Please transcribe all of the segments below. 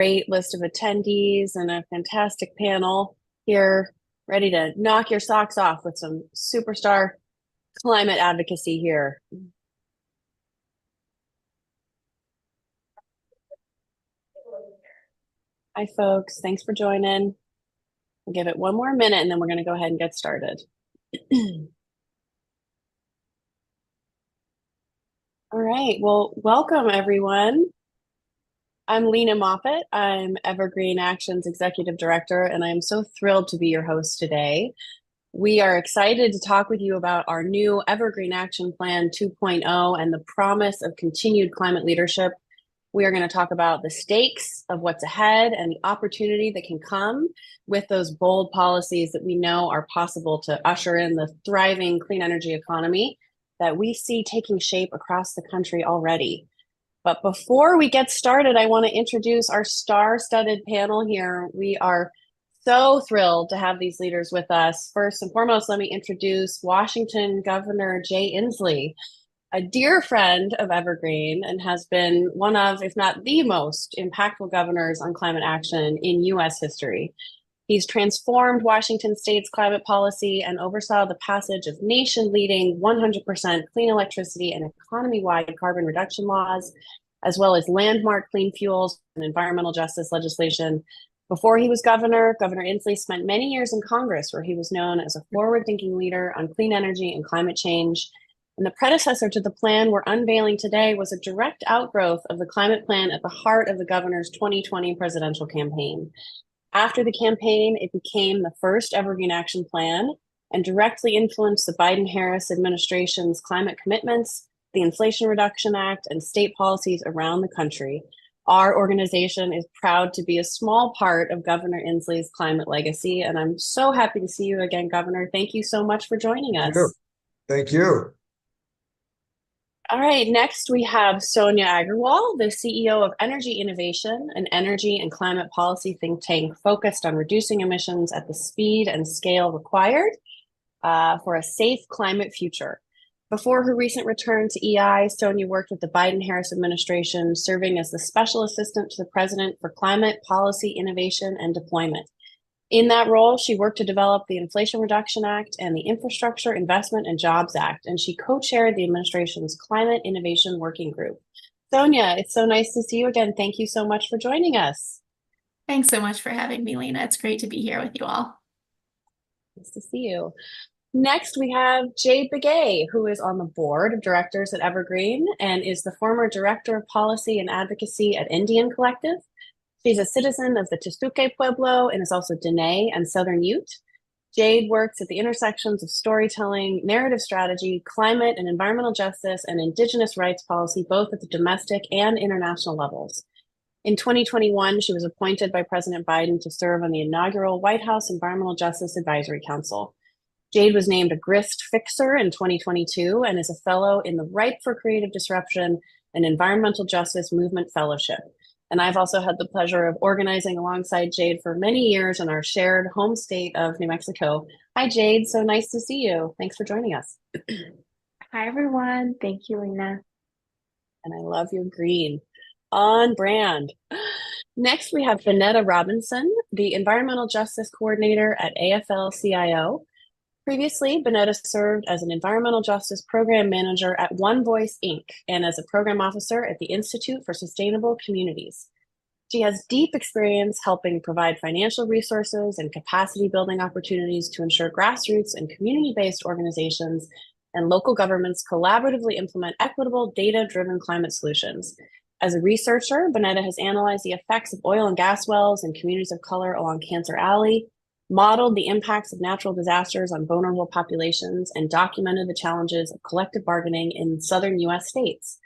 Great list of attendees and a fantastic panel here, ready to knock your socks off with some superstar climate advocacy here. Hi, folks. Thanks for joining. I'll give it one more minute and then we're going to go ahead and get started. All right. Well, welcome, everyone. I'm Lena Moffitt. I'm Evergreen Action's Executive Director, and I'm so thrilled to be your host today. We are excited to talk with you about our new Evergreen Action Plan 2.0 and the promise of continued climate leadership. We are going to talk about the stakes of what's ahead and the opportunity that can come with those bold policies that we know are possible to usher in the thriving clean energy economy that we see taking shape across the country already. But before we get started, I want to introduce our star-studded panel here. We are so thrilled to have these leaders with us. First and foremost, let me introduce Washington Governor Jay Inslee, a dear friend of Evergreen and has been one of, if not the most impactful governors on climate action in U.S. history. He's transformed Washington State's climate policy and oversaw the passage of nation-leading 100% clean electricity and economy-wide carbon reduction laws, as well as landmark clean fuels and environmental justice legislation. Before he was governor, Governor Inslee spent many years in Congress, where he was known as a forward-thinking leader on clean energy and climate change. And the predecessor to the plan we're unveiling today was a direct outgrowth of the climate plan at the heart of the governor's 2020 presidential campaign. After the campaign, it became the first Evergreen Action Plan and directly influenced the Biden-Harris administration's climate commitments, the Inflation Reduction Act, and state policies around the country. Our organization is proud to be a small part of Governor Inslee's climate legacy, and I'm so happy to see you again, Governor. Thank you so much for joining us. Thank you. All right, next we have Sonia Aggarwal, the CEO of Energy Innovation, an energy and climate policy think tank focused on reducing emissions at the speed and scale required for a safe climate future. Before her recent return to EI, Sonia worked with the Biden-Harris administration, serving as the special assistant to the president for climate policy innovation and deployment. In that role, she worked to develop the Inflation Reduction Act and the Infrastructure Investment and Jobs Act, and she co-chaired the administration's Climate Innovation Working Group. Sonia, it's so nice to see you again. Thank you so much for joining us. Thanks so much for having me, Lena. It's great to be here with you all. Nice to see you. Next, we have Jade Begay, who is on the board of directors at Evergreen and is the former director of policy and advocacy at Indian Collective. She's a citizen of the Tesuque Pueblo and is also Dene and Southern Ute. Jade works at the intersections of storytelling, narrative strategy, climate and environmental justice, and Indigenous rights policy, both at the domestic and international levels. In 2021, she was appointed by President Biden to serve on the inaugural White House Environmental Justice Advisory Council. Jade was named a Grist Fixer in 2022 and is a fellow in the Ripe for Creative Disruption and Environmental Justice Movement Fellowship. And I've also had the pleasure of organizing alongside Jade for many years in our shared home state of New Mexico. Hi, Jade. So nice to see you. Thanks for joining us. Hi, everyone. Thank you, Lena. And I love your green. On brand. Next, we have Bennetta Robinson, the Environmental Justice Coordinator at AFL-CIO. Previously, Bennetta served as an Environmental Justice Program Manager at One Voice, Inc., and as a Program Officer at the Institute for Sustainable Communities. She has deep experience helping provide financial resources and capacity building opportunities to ensure grassroots and community-based organizations and local governments collaboratively implement equitable, data-driven climate solutions. As a researcher, Bennetta has analyzed the effects of oil and gas wells in communities of color along Cancer Alley, modeled the impacts of natural disasters on vulnerable populations, and documented the challenges of collective bargaining in southern U.S. states.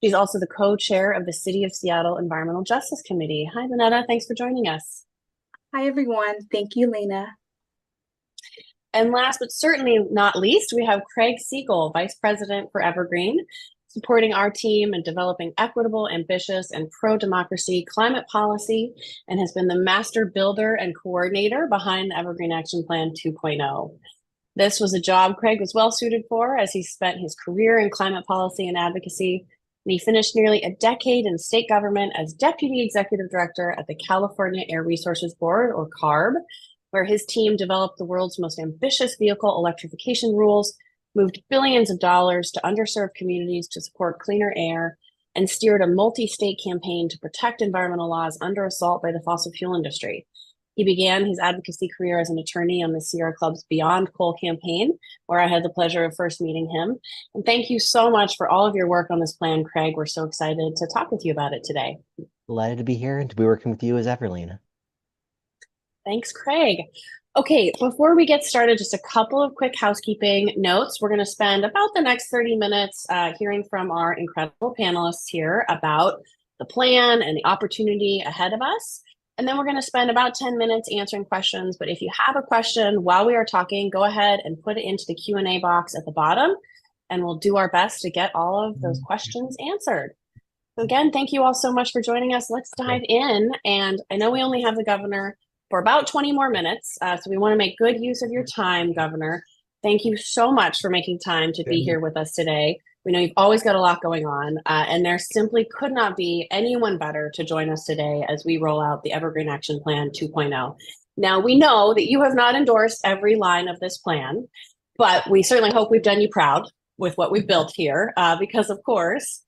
She's also the co-chair of the City of Seattle Environmental Justice Committee. Hi, Bennetta. Thanks for joining us. Hi, everyone. Thank you, Lena. And last but certainly not least, we have Craig Segall, Vice President for Evergreen, supporting our team in developing equitable, ambitious, and pro-democracy climate policy, and has been the master builder and coordinator behind the Evergreen Action Plan 2.0. This was a job Craig was well suited for, as he spent his career in climate policy and advocacy, and he finished nearly a decade in state government as Deputy Executive Director at the California Air Resources Board, or CARB, where his team developed the world's most ambitious vehicle electrification rules, moved billions of dollars to underserved communities to support cleaner air, and steered a multi-state campaign to protect environmental laws under assault by the fossil fuel industry. He began his advocacy career as an attorney on the Sierra Club's Beyond Coal campaign, where I had the pleasure of first meeting him. And thank you so much for all of your work on this plan, Craig. We're so excited to talk with you about it today. Delighted to be here and to be working with you as ever, Lena. Thanks, Craig. Okay, before we get started, just a couple of quick housekeeping notes. We're going to spend about the next 30 minutes hearing from our incredible panelists here about the plan and the opportunity ahead of us. And then we're going to spend about 10 minutes answering questions. But if you have a question while we are talking, go ahead and put it into the Q&A box at the bottom, and we'll do our best to get all of those questions answered. So again, thank you all so much for joining us. Let's dive in. And I know we only have the governor for about 20 more minutes. So we want to make good use of your time, Governor. Thank you so much for making time to be here with us today. We know you've always got a lot going on, and there simply could not be anyone better to join us today as we roll out the Evergreen Action Plan 2.0. Now, we know that you have not endorsed every line of this plan, but we certainly hope we've done you proud with what we've built here, because, of course,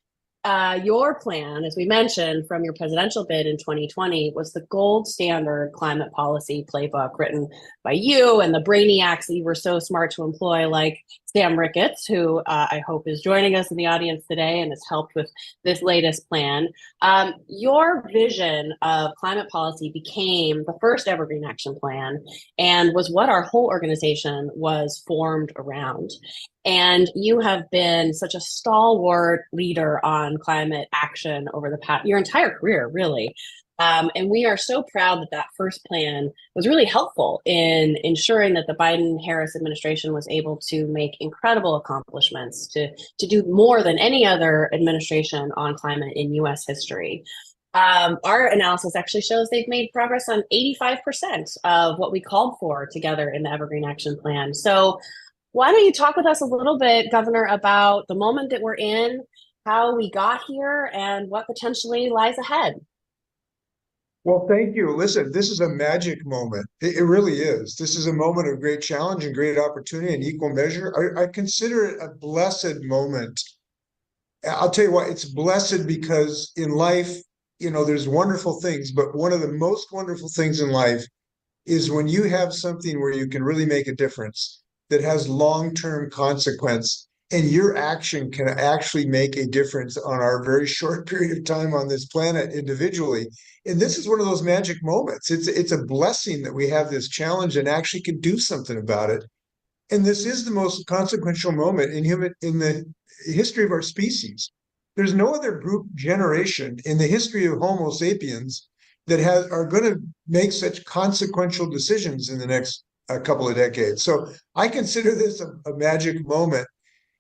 your plan, as we mentioned from your presidential bid in 2020, was the gold standard climate policy playbook written by you and the brainiacs that you were so smart to employ, like Sam Ricketts, who I hope is joining us in the audience today and has helped with this latest plan. Your vision of climate policy became the first Evergreen Action Plan and was what our whole organization was formed around. And you have been such a stalwart leader on climate action over the past, your entire career, really. And we are so proud that that first plan was really helpful in ensuring that the Biden-Harris administration was able to make incredible accomplishments to do more than any other administration on climate in US history. Our analysis actually shows they've made progress on 85% of what we called for together in the Evergreen Action Plan. So why don't you talk with us a little bit, Governor, about the moment that we're in, how we got here, and what potentially lies ahead? Well, thank you. Listen, this is a magic moment. It really is. This is a moment of great challenge and great opportunity in equal measure. I consider it a blessed moment. I'll tell you what, it's blessed because in life, you know, there's wonderful things, but one of the most wonderful things in life is when you have something where you can really make a difference that has long-term consequence, and your action can actually make a difference on our very short period of time on this planet individually. And this is one of those magic moments. It's a blessing that we have this challenge and actually can do something about it. And this is the most consequential moment in the history of our species. There's no other group generation in the history of Homo sapiens that are going to make such consequential decisions in the next couple of decades. So I consider this a magic moment,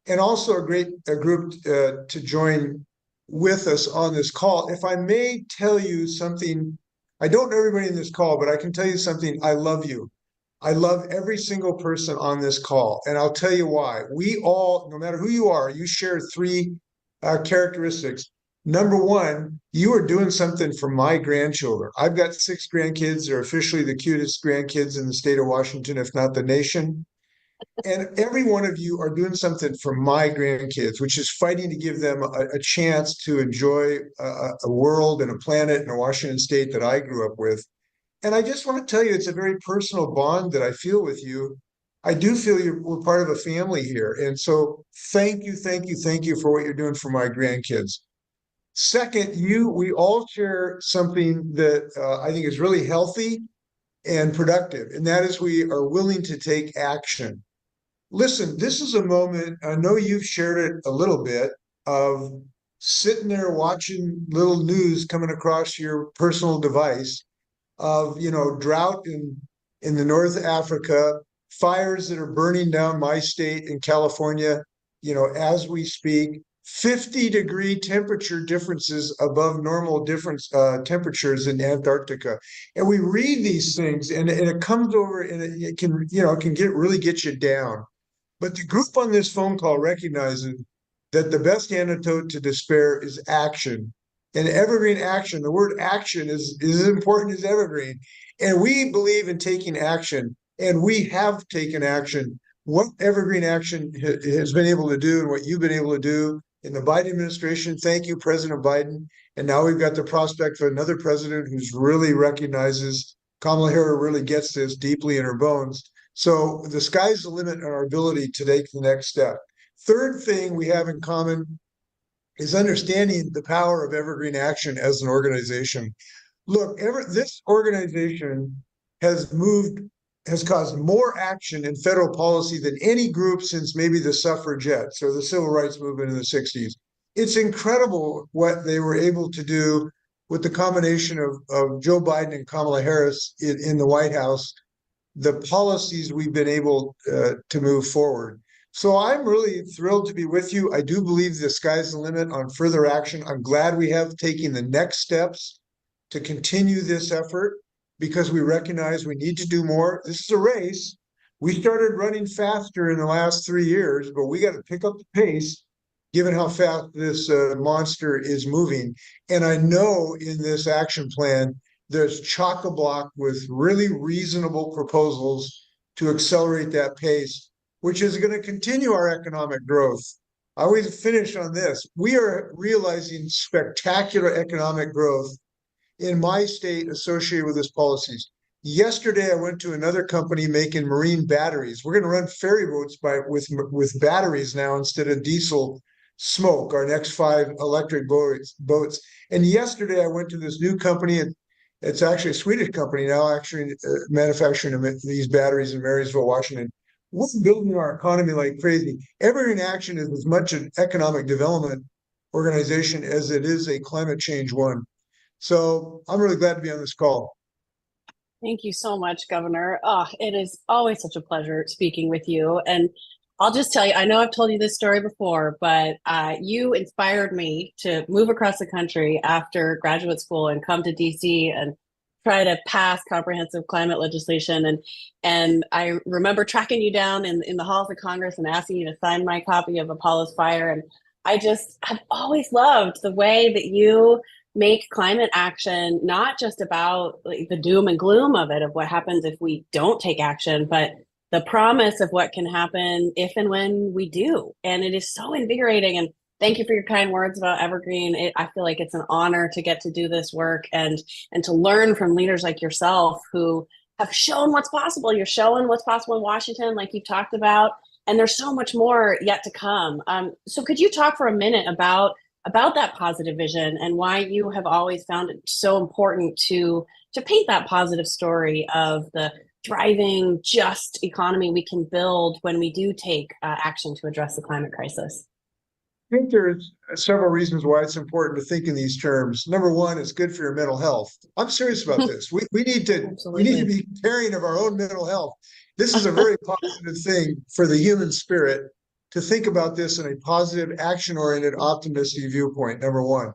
and also a group to join with us on this call. If I may tell you something, I don't know everybody in this call, but I can tell you something. I love you. I love every single person on this call, and I'll tell you why. We all, no matter who you are, you share three characteristics. Number one, you are doing something for my grandchildren. I've got 6 grandkids. They're officially the cutest grandkids in the state of Washington, if not the nation. And every one of you are doing something for my grandkids, which is fighting to give them a chance to enjoy a world and a planet in a Washington state that I grew up with. And I just want to tell you, it's a very personal bond that I feel with you. I do feel we're part of a family here. And so thank you for what you're doing for my grandkids. Second, we all share something that I think is really healthy and productive, and that is we are willing to take action. Listen, this is a moment, I know you've shared it a little bit, of sitting there watching little news coming across your personal device of, you know, drought in the North Africa, fires that are burning down my state in California, you know, as we speak, 50-degree temperature differences above normal temperatures in Antarctica. And we read these things and it comes over and it can, you know, it can really get you down. But the group on this phone call recognizes that the best antidote to despair is action. And Evergreen Action, the word action is as important as Evergreen. And we believe in taking action, and we have taken action. What Evergreen Action has been able to do and what you've been able to do in the Biden administration, thank you, President Biden. And now we've got the prospect of another president who's really recognizes Kamala Harris really gets this deeply in her bones. So the sky's the limit on our ability to take the next step. Third thing we have in common is understanding the power of Evergreen Action as an organization. Look, this organization has caused more action in federal policy than any group since maybe the suffragettes or the civil rights movement in the 60s. It's incredible what they were able to do with the combination of Joe Biden and Kamala Harris in the White House, the policies we've been able to move forward. So I'm really thrilled to be with you. I do believe the sky's the limit on further action. I'm glad we have taken the next steps to continue this effort because we recognize we need to do more. This is a race. We started running faster in the last 3 years, but we got to pick up the pace given how fast this monster is moving. And I know in this action plan, there's chock-a-block with really reasonable proposals to accelerate that pace, which is going to continue our economic growth. I always finish on this. We are realizing spectacular economic growth in my state associated with this policies. Yesterday, I went to another company making marine batteries. We're going to run ferry boats with batteries now instead of diesel smoke, our next 5 electric boats. And yesterday, I went to this new company, and it's actually a Swedish company now, actually manufacturing these batteries in Marysville, Washington. We're building our economy like crazy. Evergreen Action is as much an economic development organization as it is a climate change one. So I'm really glad to be on this call. Thank you so much, Governor. Oh, it is always such a pleasure speaking with you. And I'll just tell you, I know I've told you this story before, but you inspired me to move across the country after graduate school and come to DC and try to pass comprehensive climate legislation. And I remember tracking you down in the halls of Congress and asking you to sign my copy of Apollo's Fire. And I've always loved the way that you make climate action not just about like, the doom and gloom of it, of what happens if we don't take action, but the promise of what can happen if and when we do. And it is so invigorating. And thank you for your kind words about Evergreen. I feel like it's an honor to get to do this work and to learn from leaders like yourself who have shown what's possible. You're showing what's possible in Washington, like you talked about, and there's so much more yet to come. So could you talk for a minute about that positive vision and why you have always found it so important to paint that positive story of the thriving, just economy we can build when we do take action to address the climate crisis? I think there's several reasons why it's important to think in these terms. Number one, it's good for your mental health. I'm serious about this. We need to be caring of our own mental health. This is a very positive thing for the human spirit to think about this in a positive, action-oriented, optimistic viewpoint, number one.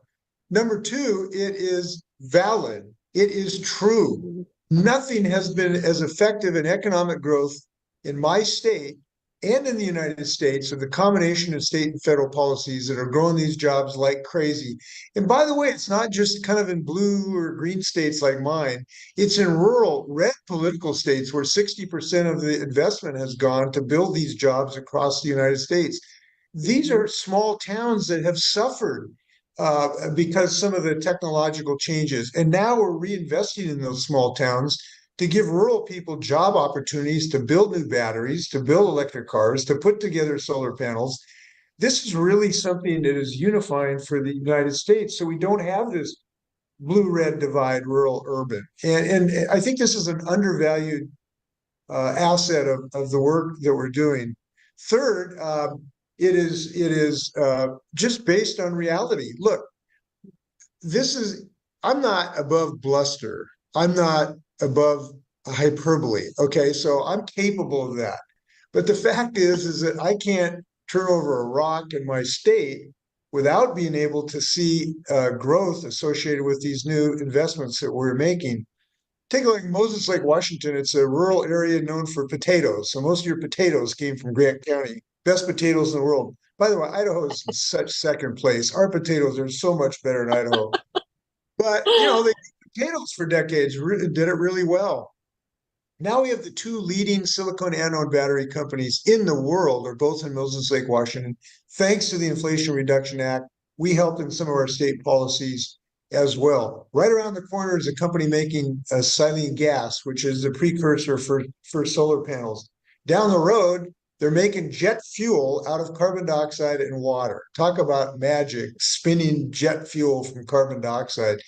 Number two, it is valid. It is true. Nothing has been as effective in economic growth in my state and in the United States of the combination of state and federal policies that are growing these jobs like crazy. And by the way, it's not just kind of in blue or green states like mine. It's in rural, red political states where 60% of the investment has gone to build these jobs across the United States. These are small towns that have suffered because some of the technological changes. And now we're reinvesting in those small towns to give rural people job opportunities to build new batteries, to build electric cars, to put together solar panels. This is really something that is unifying for the United States. So we don't have this blue-red divide, rural, urban. And I think this is an undervalued asset of the work that we're doing. Third, it is just based on reality. Look, I'm not above bluster. I'm not above hyperbole. Okay, so I'm capable of that. But the fact is that I can't turn over a rock in my state without being able to see growth associated with these new investments that we're making. Take a look at Moses Lake, Washington. It's a rural area known for potatoes. So most of your potatoes came from Grant County. Best potatoes in the world. By the way, Idaho is in such second place. Our potatoes are so much better in Idaho. But, they potatoes for decades did it really well. Now we have the two leading silicon anode battery companies in the world are both in Moses Lake, Washington. Thanks to the Inflation Reduction Act, we helped in some of our state policies as well. Right around the corner is a company making silane gas, which is the precursor for solar panels. Down the road, they're making jet fuel out of carbon dioxide and water. Talk about magic, spinning jet fuel from carbon dioxide.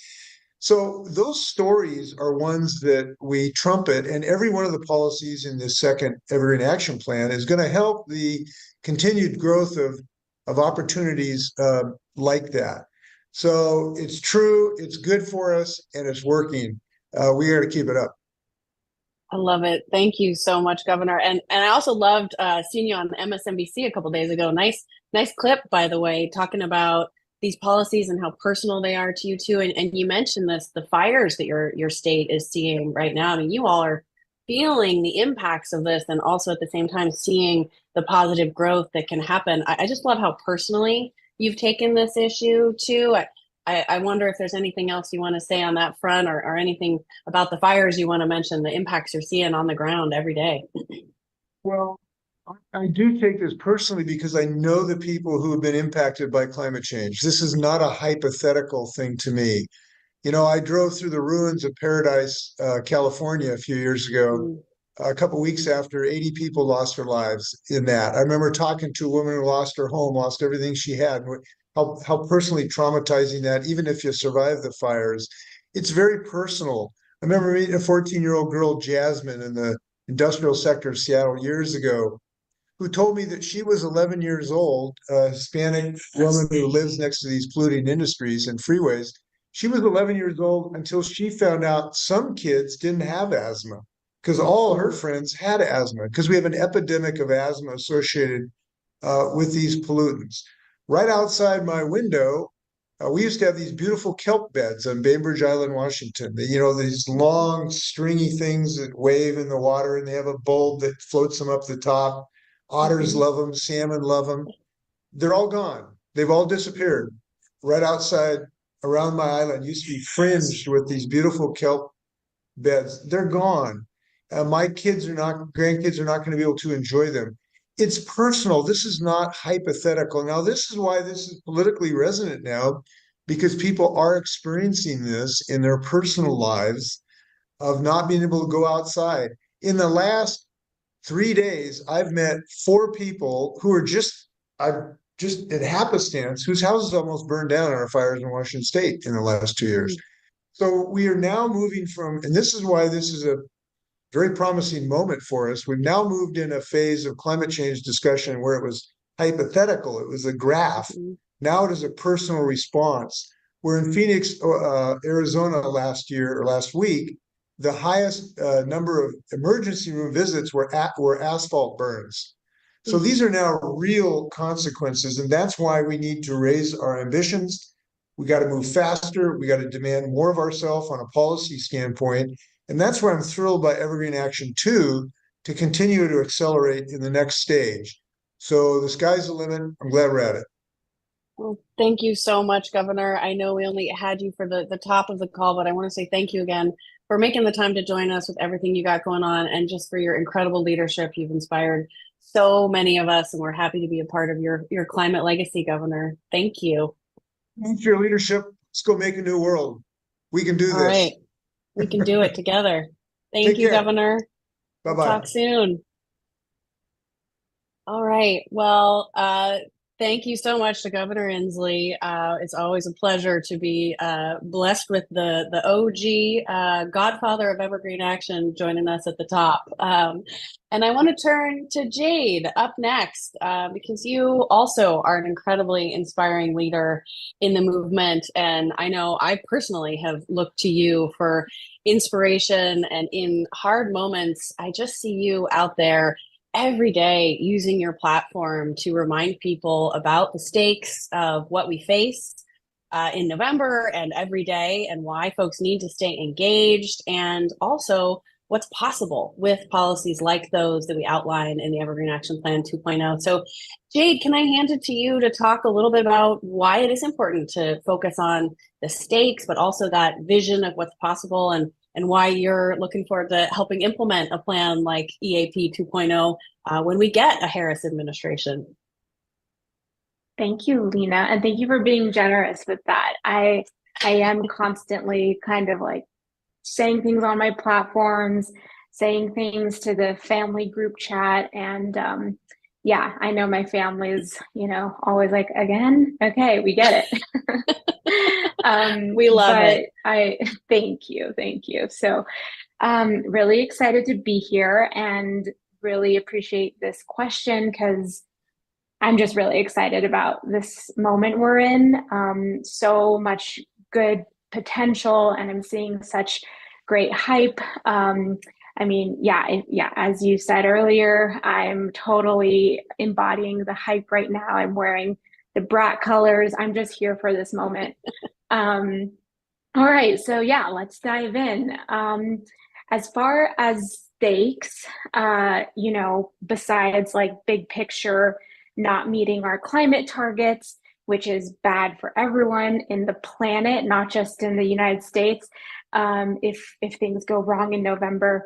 So those stories are ones that we trumpet, and every one of the policies in this second Evergreen Action Plan is going to help the continued growth of opportunities like that. So it's true, it's good for us, and it's working. We got to keep it up. I love it. Thank you so much, Governor. And I also loved seeing you on MSNBC a couple days ago. Nice clip, by the way, talking about these policies and how personal they are to you too. And you mentioned the fires that your state is seeing right now. I mean, you all are feeling the impacts of this and also at the same time seeing the positive growth that can happen. I just love how personally you've taken this issue too. I wonder if there's anything else you want to say on that front or anything about the fires you want to mention, the impacts you're seeing on the ground every day. Well, I do take this personally because I know the people who have been impacted by climate change. This is not a hypothetical thing to me. I drove through the ruins of Paradise, California a few years ago, a couple of weeks after 80 people lost their lives in that. I remember talking to a woman who lost her home, lost everything she had, how personally traumatizing that, even if you survive the fires. It's very personal. I remember meeting a 14-year-old girl, Jasmine, in the industrial sector of Seattle years ago, who told me that she was 11 years old, a Hispanic woman who lives next to these polluting industries and freeways. She was 11 years old until she found out some kids didn't have asthma because all her friends had asthma because we have an epidemic of asthma associated with these pollutants. Right outside my window, we used to have these beautiful kelp beds on Bainbridge Island, Washington. These long, stringy things that wave in the water, and they have a bulb that floats them up the top. Otters love them, salmon love them. They're all gone. They've all disappeared. Right outside around my island used to be fringed with these beautiful kelp beds. They're gone. My grandkids are not going to be able to enjoy them. It's personal. This is not hypothetical. Now, this is why this is politically resonant now, because people are experiencing this in their personal lives of not being able to go outside. In the last 3 days, I've met 4 people who are I've just at happenstance, whose houses almost burned down in our fires in Washington State in the last 2 years. So we are now moving from, and this is why this is a very promising moment for us. We've now moved in a phase of climate change discussion where it was hypothetical, it was a graph. Now it is a personal response. We're in Phoenix, Arizona last week. The highest number of emergency room visits were asphalt burns. So these are now real consequences, and that's why we need to raise our ambitions. We got to move faster. We got to demand more of ourselves on a policy standpoint. And that's why I'm thrilled by Evergreen Action 2 to continue to accelerate in the next stage. So the sky's the limit. I'm glad we're at it. Well, thank you so much, Governor. I know we only had you for the top of the call, but I want to say thank you again for making the time to join us with everything you got going on and just for your incredible leadership. You've inspired so many of us, and we're happy to be a part of your climate legacy, Governor. Thank you. Thanks for your leadership. Let's go make a new world. We can do this. All right. We can do it together. Thank Take you, care. Governor. Bye-bye. We'll talk soon. All right. Well, thank you so much to Governor Inslee. It's always a pleasure to be blessed with the OG godfather of Evergreen Action joining us at the top. And I want to turn to Jade up next because you also are an incredibly inspiring leader in the movement. And I know I personally have looked to you for inspiration, and in hard moments, I just see you out there every day using your platform to remind people about the stakes of what we face in November and every day, and why folks need to stay engaged, and also what's possible with policies like those that we outline in the Evergreen Action Plan 2.0. So, Jade, can I hand it to you to talk a little bit about why it is important to focus on the stakes, but also that vision of what's possible, and why you're looking forward to helping implement a plan like EAP 2.0 when we get a Harris administration? Thank you, Lena, and thank you for being generous with that. I am constantly kind of like saying things on my platforms, saying things to the family group chat, and yeah, I know my family is, always like, again, okay, we get it. We love but it. I thank you. So really excited to be here and really appreciate this question because I'm just really excited about this moment we're in. So much good potential, and I'm seeing such great hype. As you said earlier, I'm totally embodying the hype right now. I'm wearing the brat colors. I'm just here for this moment. All right, so yeah, let's dive in. As far as stakes, besides like big picture, not meeting our climate targets, which is bad for everyone in the planet, not just in the United States. If things go wrong in November,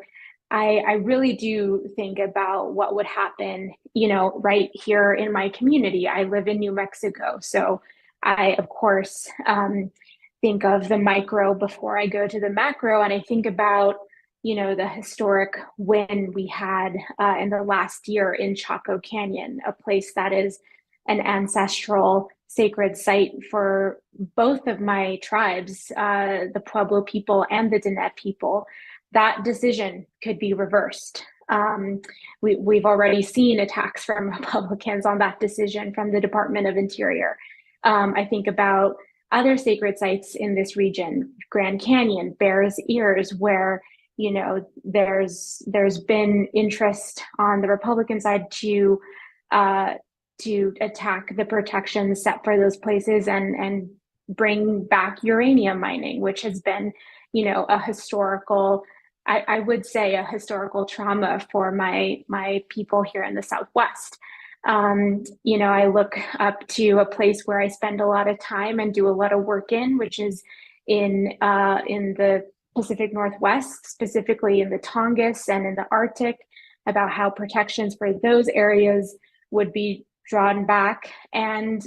I really do think about what would happen, right here in my community. I live in New Mexico, so I, of course, think of the micro before I go to the macro, and I think about the historic win we had in the last year in Chaco Canyon, a place that is an ancestral sacred site for both of my tribes, the Pueblo people and the Diné people. That decision could be reversed. We've already seen attacks from Republicans on that decision from the Department of Interior. I think about other sacred sites in this region, Grand Canyon, Bears Ears, where there's been interest on the Republican side to attack the protections set for those places and bring back uranium mining, which has been, a historical, I would say a historical trauma for my people here in the Southwest. I look up to a place where I spend a lot of time and do a lot of work in, which is in the Pacific Northwest, specifically in the Tongass and in the Arctic, about how protections for those areas would be drawn back, and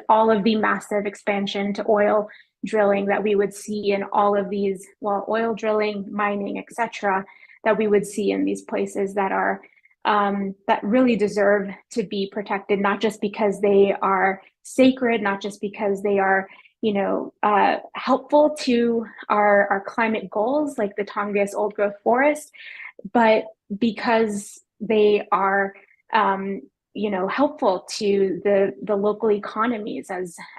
all of the massive expansion to oil drilling that we would see in all of these, oil drilling, mining, etc., that we would see in these places that are that really deserve to be protected, not just because they are sacred, not just because they are helpful to our climate goals, like the Tongass old growth forest, but because they are helpful to the local economies,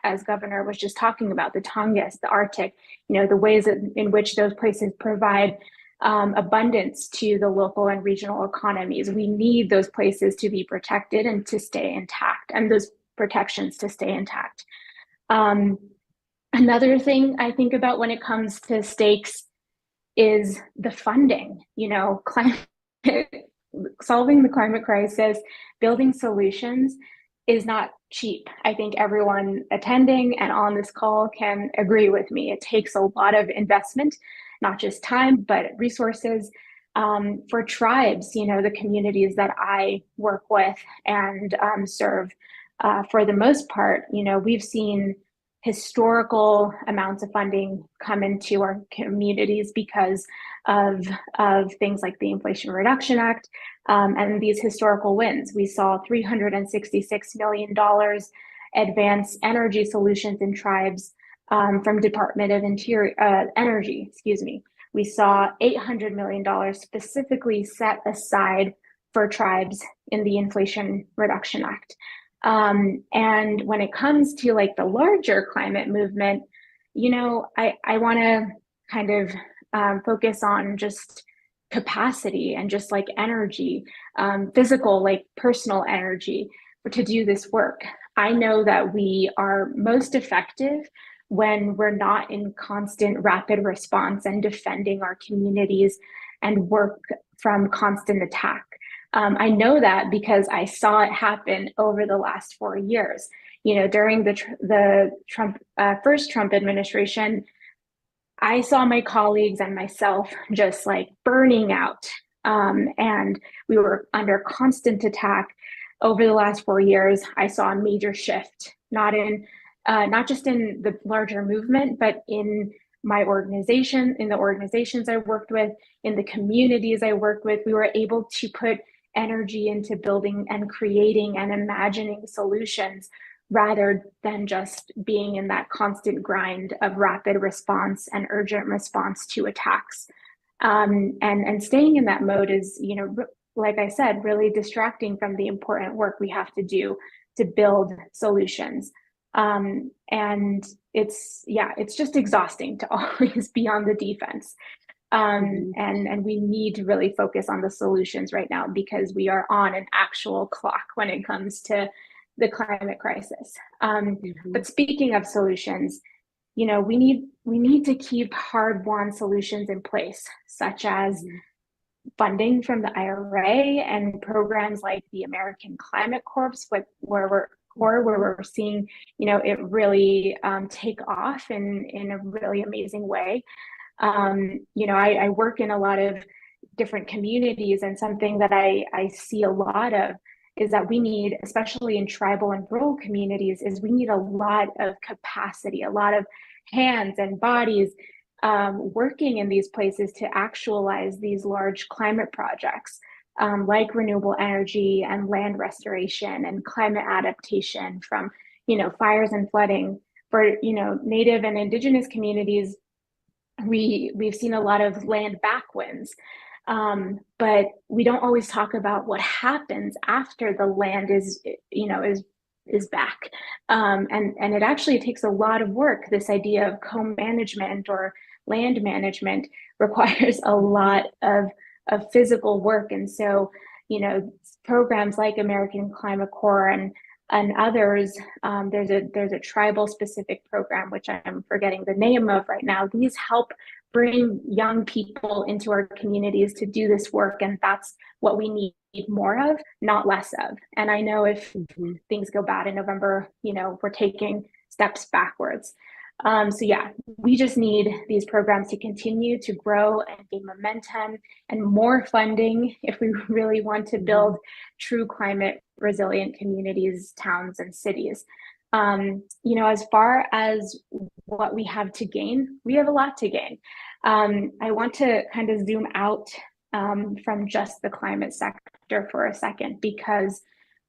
as Governor was just talking about, the Tongass, the Arctic, the ways in which those places provide abundance to the local and regional economies. We need those places to be protected and to stay intact, and those protections to stay intact. Another thing I think about when it comes to stakes is the funding. Solving the climate crisis, building solutions is not cheap. I think everyone attending and on this call can agree with me. It takes a lot of investment, not just time, but resources. For tribes, the communities that I work with and serve, for the most part, we've seen historical amounts of funding come into our communities because of things like the Inflation Reduction Act, and these historical wins. We saw $366 million advance energy solutions in tribes from Department of Energy, We saw $800 million specifically set aside for tribes in the Inflation Reduction Act. And when it comes to like the larger climate movement, I want to kind of focus on just capacity and just like energy, physical, like personal energy to do this work. I know that we are most effective when we're not in constant rapid response and defending our communities and work from constant attack. I know that because I saw it happen over the last 4 years. During the first Trump administration, I saw my colleagues and myself just like burning out, and we were under constant attack. Over the last 4 years, I saw a major shift, not just in the larger movement, but in my organization, in the organizations I worked with, in the communities I worked with. We were able to put energy into building and creating and imagining solutions rather than just being in that constant grind of rapid response and urgent response to attacks. And staying in that mode is, like I said, really distracting from the important work we have to do to build solutions. And it's just exhausting to always be on the defense. And we need to really focus on the solutions right now, because we are on an actual clock when it comes to the climate crisis. But speaking of solutions, we need to keep hard-won solutions in place, such as funding from the IRA and programs like the American Climate Corps, where we're seeing, it really take off in a really amazing way. I work in a lot of different communities, and something that I see a lot of is that we need, especially in tribal and rural communities, is we need a lot of capacity, a lot of hands and bodies working in these places to actualize these large climate projects, like renewable energy and land restoration and climate adaptation from, fires and flooding. For, Native and Indigenous communities, we've seen a lot of land backwinds. But we don't always talk about what happens after the land is back. And it actually takes a lot of work. This idea of co-management or land management requires a lot of physical work. And so, programs like American Climate Corps and others, there's a tribal specific program, which I'm forgetting the name of right now. These help bring young people into our communities to do this work. And that's what we need more of, not less of. And I know if things go bad in November, we're taking steps backwards. So yeah, we just need these programs to continue to grow and gain momentum and more funding if we really want to build true climate resilient communities, towns, and cities. As far as what we have to gain, we have a lot to gain. I want to kind of zoom out from just the climate sector for a second, because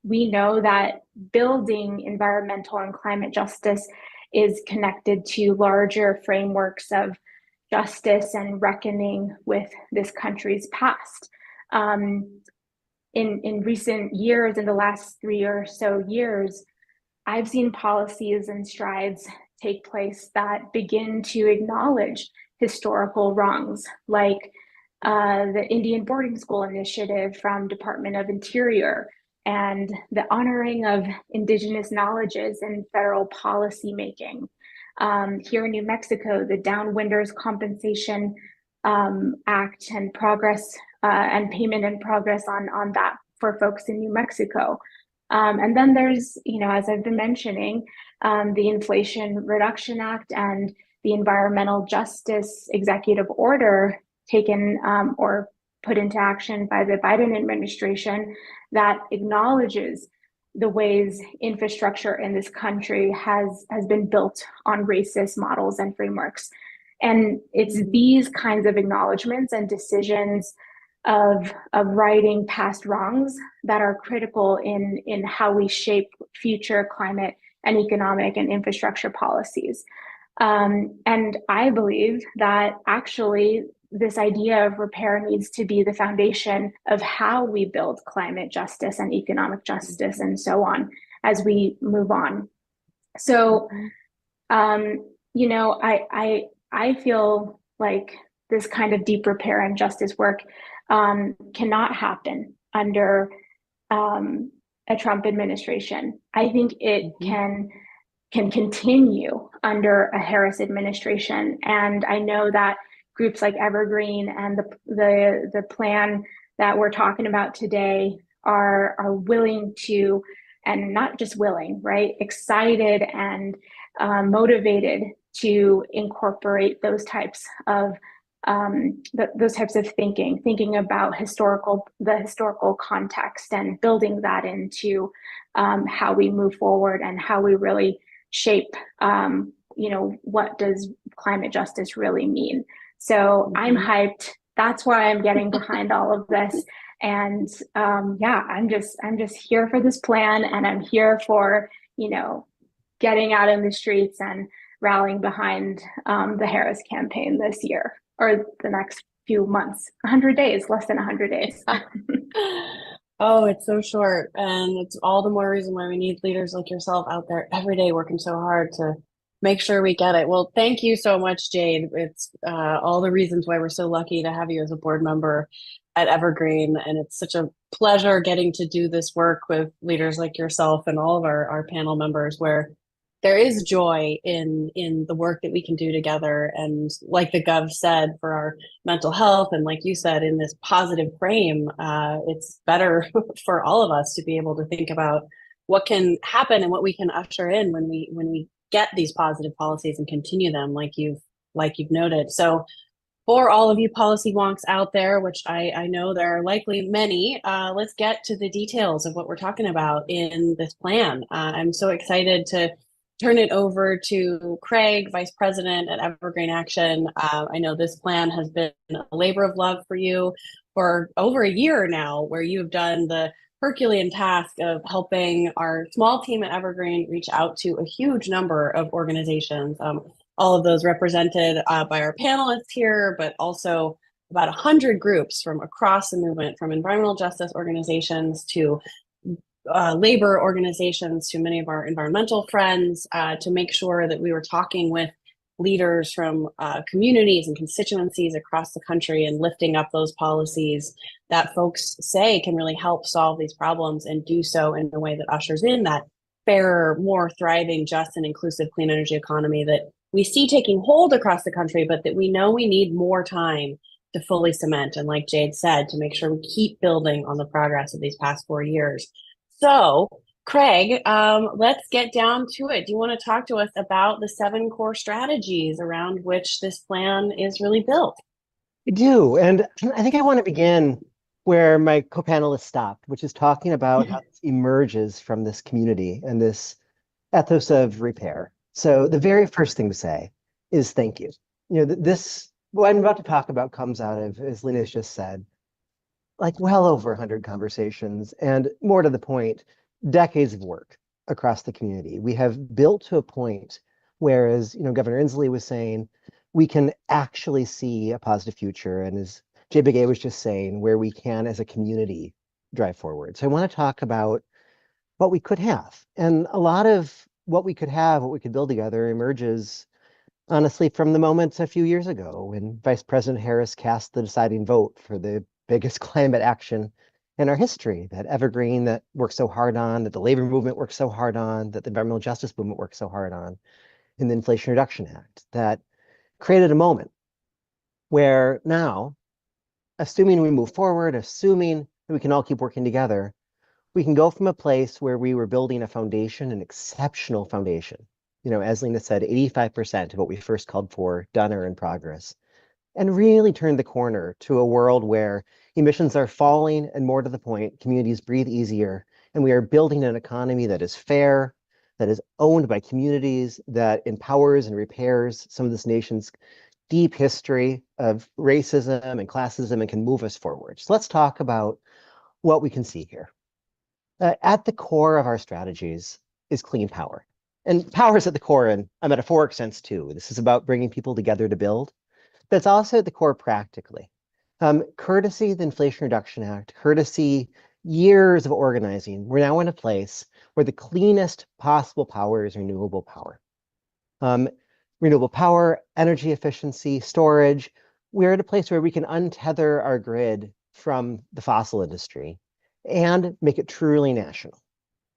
we know that building environmental and climate justice is connected to larger frameworks of justice and reckoning with this country's past. In recent years, in the last 3 or so years, I've seen policies and strides take place that begin to acknowledge historical wrongs, like the Indian boarding school initiative from Department of Interior, and the honoring of Indigenous knowledges in federal policy making. Here in New Mexico, the Downwinders Compensation Act and progress and payment and progress on that for folks in New Mexico. And then there's, as I've been mentioning, the Inflation Reduction Act and the Environmental Justice Executive Order taken or put into action by the Biden administration that acknowledges the ways infrastructure in this country has been built on racist models and frameworks. And it's these kinds of acknowledgements and decisions of righting past wrongs that are critical in how we shape future climate and economic and infrastructure policies. And I believe that actually this idea of repair needs to be the foundation of how we build climate justice and economic justice and so on as we move on. So, I feel like this kind of deep repair and justice work cannot happen under a Trump administration. I think it can continue under a Harris administration. And I know that groups like Evergreen and the plan that we're talking about today are willing to, and not just willing, right? Excited and motivated to incorporate those types of thinking about the historical context and building that into how we move forward and how we really shape, what does climate justice really mean? So I'm hyped. That's why I'm getting behind all of this. And I'm just here for this plan, and I'm here for, getting out in the streets and rallying behind the Harris campaign this year, or the next few months. 100 days, less than 100 days. Oh, it's so short, and it's all the more reason why we need leaders like yourself out there every day working so hard to make sure we get it. Well, thank you so much, Jade. It's all the reasons why we're so lucky to have you as a board member at Evergreen, and it's such a pleasure getting to do this work with leaders like yourself and all of our panel members, where there is joy in the work that we can do together. And like the Gov said, for our mental health, and like you said, in this positive frame, it's better for all of us to be able to think about what can happen and what we can usher in when we get these positive policies and continue them, like you've noted. So for all of you policy wonks out there, which I know there are likely many, let's get to the details of what we're talking about in this plan. I'm so excited to turn it over to Craig, Vice President at Evergreen Action. I know this plan has been a labor of love for you for over a year now, where you have done the Herculean task of helping our small team at Evergreen reach out to a huge number of organizations, all of those represented by our panelists here, but also about 100 groups from across the movement, from environmental justice organizations to labor organizations, to many of our environmental friends, to make sure that we were talking with leaders from communities and constituencies across the country and lifting up those policies that folks say can really help solve these problems, and do so in a way that ushers in that fairer, more thriving, just and inclusive clean energy economy that we see taking hold across the country, but that we know we need more time to fully cement. And like Jade said, to make sure we keep building on the progress of these past 4 years. So, Craig, let's get down to it. Do you want to talk to us about the 7 core strategies around which this plan is really built? I do. And I think I want to begin where my co-panelists stopped, which is talking about how this emerges from this community and this ethos of repair. So the very first thing to say is thank you. What I'm about to talk about comes out of, as Lena has just said, like well over 100 conversations, and more to the point, decades of work across the community. We have built to a point where, as Governor Inslee was saying, we can actually see a positive future, and as Jay Begay was just saying, where we can as a community drive forward. So I want to talk about what we could have. And a lot of what we could have, what we could build together, emerges honestly from the moment a few years ago when Vice President Harris cast the deciding vote for the biggest climate action in our history, that Evergreen that worked so hard on, that the labor movement worked so hard on, that the environmental justice movement worked so hard on, in the Inflation Reduction Act, that created a moment where now, assuming we move forward, assuming that we can all keep working together, we can go from a place where we were building a foundation, an exceptional foundation. As Lena said, 85% of what we first called for done or in progress, and really turn the corner to a world where emissions are falling, and more to the point, communities breathe easier, and we are building an economy that is fair, that is owned by communities, that empowers and repairs some of this nation's deep history of racism and classism, and can move us forward. So let's talk about what we can see here. At the core of our strategies is clean power. And power is at the core in a metaphoric sense too. This is about bringing people together to build. That's also at the core practically. Courtesy the Inflation Reduction Act, courtesy years of organizing, we're now in a place where the cleanest possible power is renewable power. Renewable power, energy efficiency, storage. We're at a place where we can untether our grid from the fossil industry and make it truly national.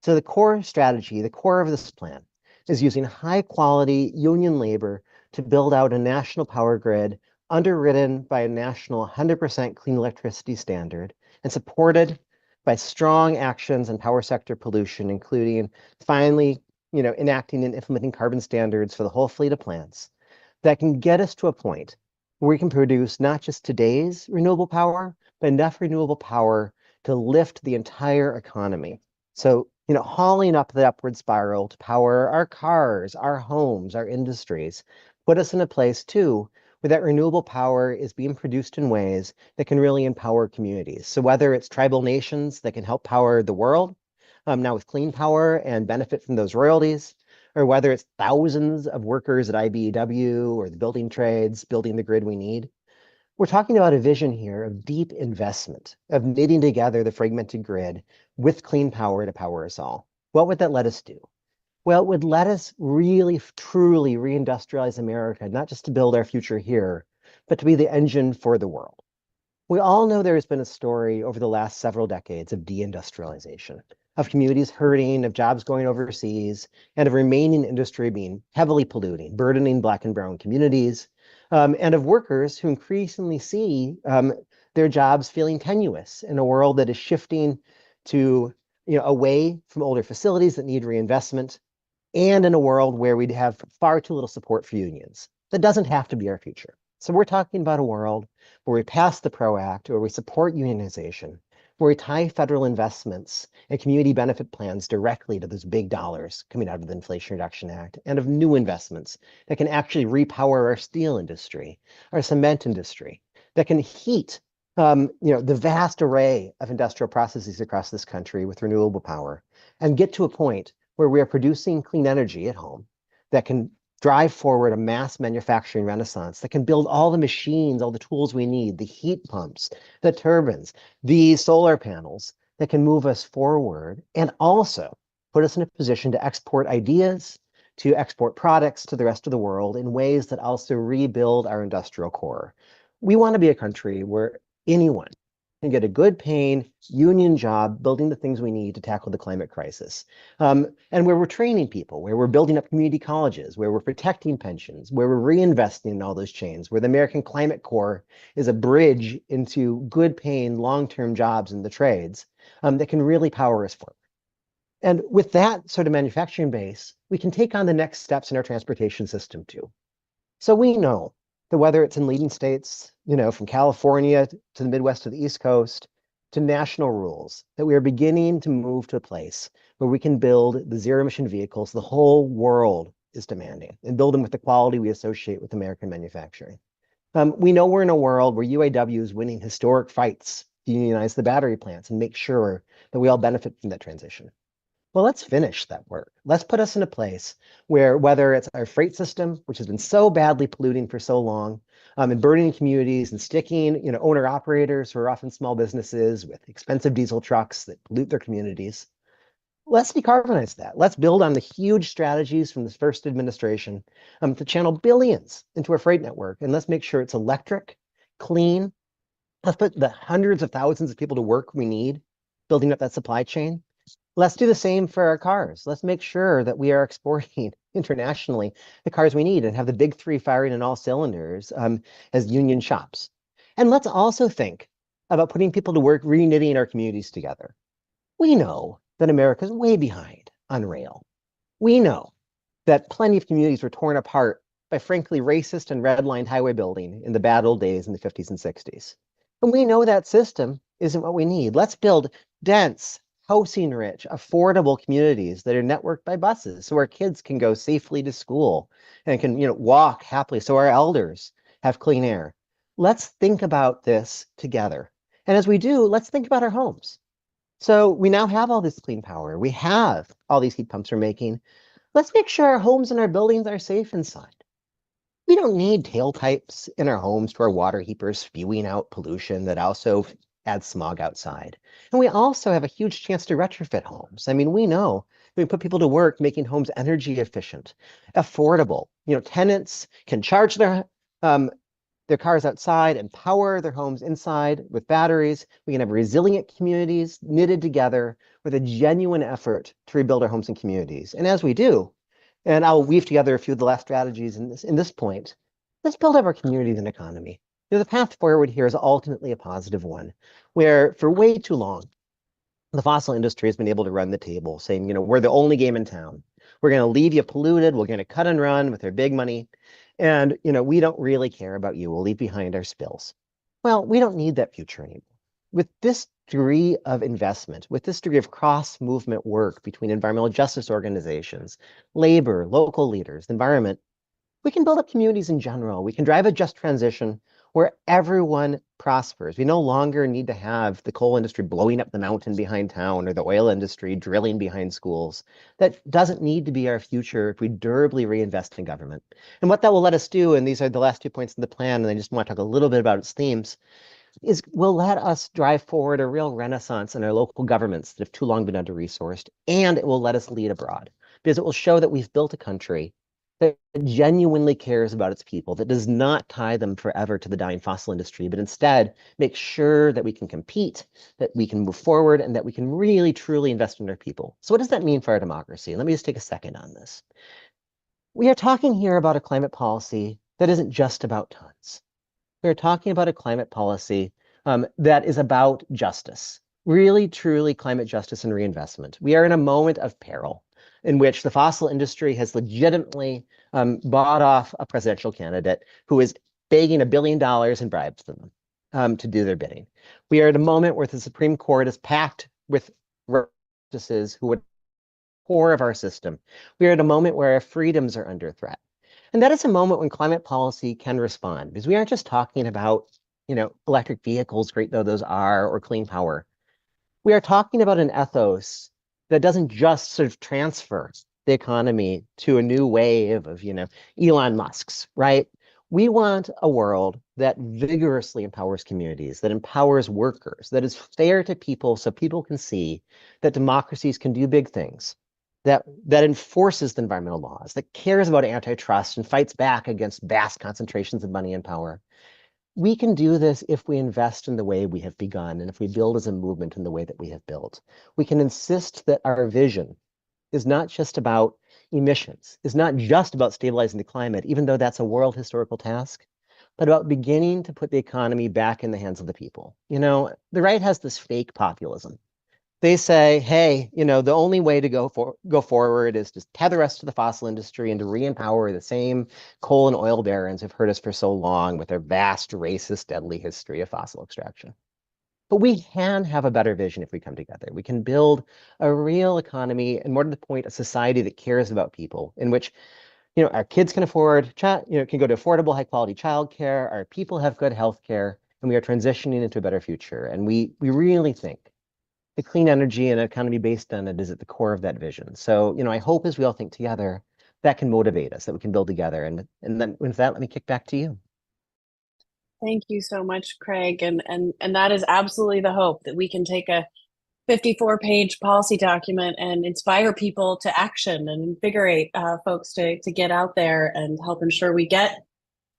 So the core strategy, the core of this plan, is using high quality union labor to build out a national power grid underwritten by a national 100% clean electricity standard and supported by strong actions on power sector pollution, including finally, enacting and implementing carbon standards for the whole fleet of plants that can get us to a point where we can produce not just today's renewable power, but enough renewable power to lift the entire economy. So, hauling up the upward spiral to power our cars, our homes, our industries, put us in a place too where that renewable power is being produced in ways that can really empower communities. So whether it's tribal nations that can help power the world, now with clean power and benefit from those royalties, or whether it's thousands of workers at IBEW or the building trades building the grid we need, we're talking about a vision here of deep investment, of knitting together the fragmented grid with clean power to power us all. What would that let us do? Well, it would let us really, truly reindustrialize America, not just to build our future here, but to be the engine for the world. We all know there has been a story over the last several decades of deindustrialization, of communities hurting, of jobs going overseas, and of remaining industry being heavily polluting, burdening Black and Brown communities, and of workers who increasingly see their jobs feeling tenuous in a world that is shifting to, away from older facilities that need reinvestment, and in a world where we'd have far too little support for unions. That doesn't have to be our future. So we're talking about a world where we pass the PRO Act, where we support unionization, where we tie federal investments and community benefit plans directly to those big dollars coming out of the Inflation Reduction Act, and of new investments that can actually repower our steel industry, our cement industry, that can heat the vast array of industrial processes across this country with renewable power, and get to a point where we are producing clean energy at home that can drive forward a mass manufacturing renaissance, that can build all the machines, all the tools we need, the heat pumps, the turbines, the solar panels that can move us forward, and also put us in a position to export ideas, to export products to the rest of the world in ways that also rebuild our industrial core. We want to be a country where anyone can get a good paying union job building the things we need to tackle the climate crisis. And where we're training people, where we're building up community colleges, where we're protecting pensions, where we're reinvesting in all those chains, where the American Climate Corps is a bridge into good paying long-term jobs in the trades that can really power us forward. And with that sort of manufacturing base, we can take on the next steps in our transportation system too. So we know that whether it's in leading states, from California to the Midwest to the East Coast, to national rules, that we are beginning to move to a place where we can build the zero emission vehicles the whole world is demanding, and build them with the quality we associate with American manufacturing. We know we're in a world where UAW is winning historic fights to unionize the battery plants and make sure that we all benefit from that transition. Well, let's finish that work. Let's put us in a place where, whether it's our freight system, which has been so badly polluting for so long, and burning communities and sticking, owner operators who are often small businesses with expensive diesel trucks that pollute their communities. Let's decarbonize that. Let's build on the huge strategies from this first administration to channel billions into our freight network. And let's make sure it's electric, clean. Let's put the hundreds of thousands of people to work we need building up that supply chain. Let's do the same for our cars. Let's make sure that we are exporting internationally the cars we need and have the big three firing in all cylinders as union shops. And let's also think about putting people to work, reknitting our communities together. We know that America is way behind on rail. We know that plenty of communities were torn apart by frankly racist and redlined highway building in the bad old days in the 50s and 60s. And we know that system isn't what we need. Let's build dense, housing-rich, affordable communities that are networked by buses so our kids can go safely to school and can walk happily so our elders have clean air. Let's think about this together. And as we do, let's think about our homes. So we now have all this clean power. We have all these heat pumps we're making. Let's make sure our homes and our buildings are safe inside. We don't need tailpipes in our homes to our water heaters spewing out pollution that also adds smog outside. And we also have a huge chance to retrofit homes. I mean, we know we put people to work making homes energy efficient, affordable. Tenants can charge their cars outside and power their homes inside with batteries. We can have resilient communities knitted together with a genuine effort to rebuild our homes and communities. And as we do, and I'll weave together a few of the last strategies in this point, let's build up our communities and economy. The path forward here is ultimately a positive one, where for way too long, the fossil industry has been able to run the table, saying, we're the only game in town. We're going to leave you polluted. We're going to cut and run with their big money. And, we don't really care about you. We'll leave behind our spills. Well, we don't need that future anymore. With this degree of investment, with this degree of cross-movement work between environmental justice organizations, labor, local leaders, the environment, we can build up communities in general. We can drive a just transition where everyone prospers. We no longer need to have the coal industry blowing up the mountain behind town or the oil industry drilling behind schools. That doesn't need to be our future if we durably reinvest in government. And what that will let us do, and these are the last 2 points in the plan, and I just want to talk a little bit about its themes, is will let us drive forward a real renaissance in our local governments that have too long been under-resourced, and it will let us lead abroad, because it will show that we've built a country that genuinely cares about its people, that does not tie them forever to the dying fossil industry, but instead makes sure that we can compete, that we can move forward, and that we can really, truly invest in our people. So what does that mean for our democracy? Let me just take a second on this. We are talking here about a climate policy that isn't just about tons. We're talking about a climate policy that is about justice, really, truly climate justice and reinvestment. We are in a moment of peril in which the fossil industry has legitimately bought off a presidential candidate who is begging $1 billion in bribes to them to do their bidding. We are at a moment where the Supreme Court is packed with justices who would core of our system. We are at a moment where our freedoms are under threat. And that is a moment when climate policy can respond, because we aren't just talking about, electric vehicles, great though those are, or clean power. We are talking about an ethos that doesn't just sort of transfer the economy to a new wave of, Elon Musk's, right? We want a world that vigorously empowers communities, that empowers workers, that is fair to people so people can see that democracies can do big things, that enforces the environmental laws, that cares about antitrust and fights back against vast concentrations of money and power. We can do this if we invest in the way we have begun and if we build as a movement in the way that we have built. We can insist that our vision is not just about emissions, is not just about stabilizing the climate, even though that's a world historical task, but about beginning to put the economy back in the hands of the people. The right has this fake populism. They say, hey, the only way to go forward is to tether us to the fossil industry and to re-empower the same coal and oil barons who've hurt us for so long with their vast, racist, deadly history of fossil extraction. But we can have a better vision if we come together. We can build a real economy, and more to the point, a society that cares about people, in which our kids can afford, can go to affordable, high-quality childcare, our people have good health care, and we are transitioning into a better future. And we really think the clean energy and an economy based on it is at the core of that vision. So, I hope as we all think together, that can motivate us, that we can build together. And then with that, let me kick back to you. Thank you so much, Craig. And that is absolutely the hope, that we can take a 54-page policy document and inspire people to action and invigorate folks to get out there and help ensure we get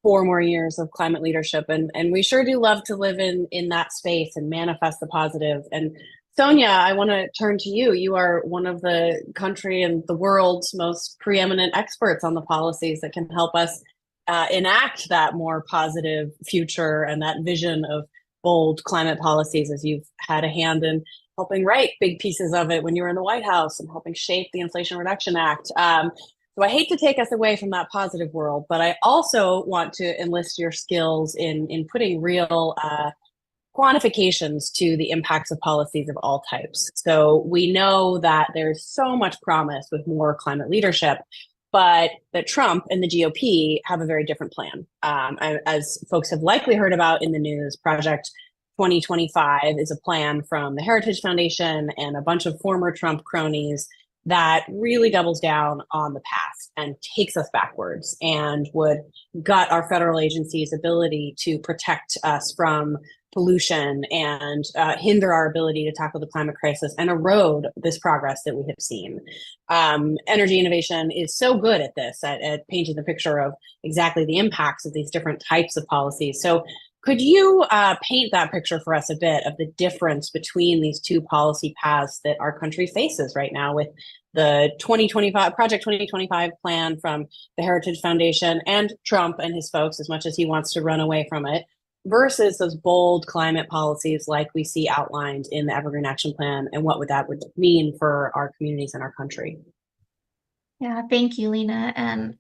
4 more years of climate leadership. And we sure do love to live in that space and manifest the positive. And Sonia, I want to turn to you. You are one of the country and the world's most preeminent experts on the policies that can help us enact that more positive future and that vision of bold climate policies, as you've had a hand in helping write big pieces of it when you were in the White House and helping shape the Inflation Reduction Act. So I hate to take us away from that positive world, but I also want to enlist your skills in putting real quantifications to the impacts of policies of all types. So we know that there's so much promise with more climate leadership, but that Trump and the GOP have a very different plan. As folks have likely heard about in the news, Project 2025 is a plan from the Heritage Foundation and a bunch of former Trump cronies that really doubles down on the past and takes us backwards and would gut our federal agencies' ability to protect us from pollution and hinder our ability to tackle the climate crisis and erode this progress that we have seen. Energy innovation is so good at this, at painting the picture of exactly the impacts of these different types of policies. So Could you paint that picture for us a bit of the difference between these two policy paths that our country faces right now, with the 2025 Project 2025 plan from the Heritage Foundation and Trump and his folks, as much as he wants to run away from it, versus those bold climate policies like we see outlined in the Evergreen Action Plan, and what would mean for our communities and our country? Yeah, thank you, Lena. And